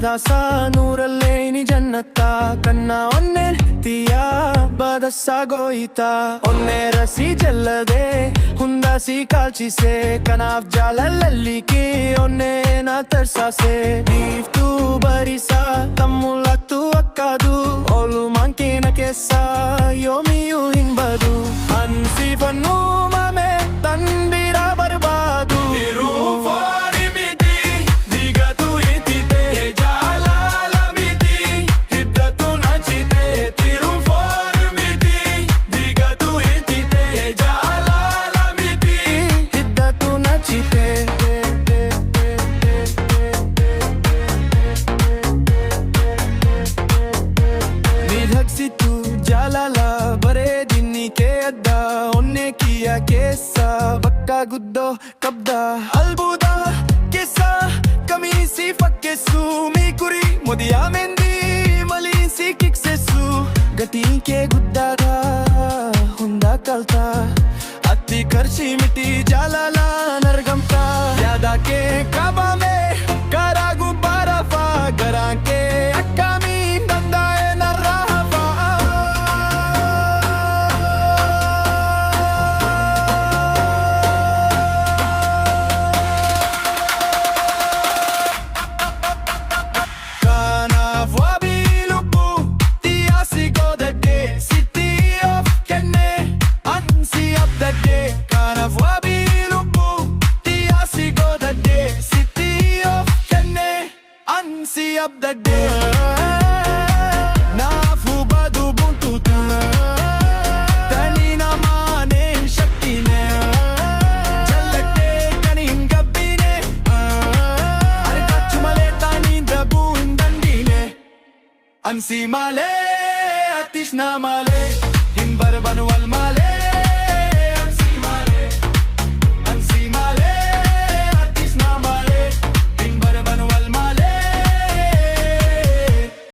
ಬದಸ ನೂರಲ್ಲೇ ನಿ ಜನ್ನತ್ತ ಕನ್ನ ಒನ್ನೆ ತಿಯ ಬದಸಾಗೋಯಿತ ಒನ್ನೆ ರಸಿ ಜಲ್ಲದೆ ಹುಂದಾಸಿ ಕಾಲ್ಚಿಸೆ ಕನಾಫ್ ಜಾಲಲ್ಲಲ್ಲಿಕಿ ಒನ್ನೆ ನ ತರ್ಸಾಸೆ ನೀಫ್ತು ಬರಿಸ ತಮ್ಮುಲಕ್ತು ಅಕ್ಕದು ಓಲು ಮಂಕಿನ ಕೆಸ ಯೋಮಿಯು ಹಿಂಬದು ಅನ್ಸಿ fun ಮಮೆ ತಂದಿರ ಬರ್ಬಾದು Kesa bakka guddo kabda albuda kesa kamisi fakkesu mi kuri modiya mendi malisi kiksesu gati ke guddada hunda kalta atti karshi miti jalala nargamta yada ke kaba me kara gubara fa garan ke akami nanda narrafa up the day na fubadu buntutu tani na mane shakti ne jallate kanin gabbine are kachumale tani dabu indandine ansi male atish na male himbar banwal male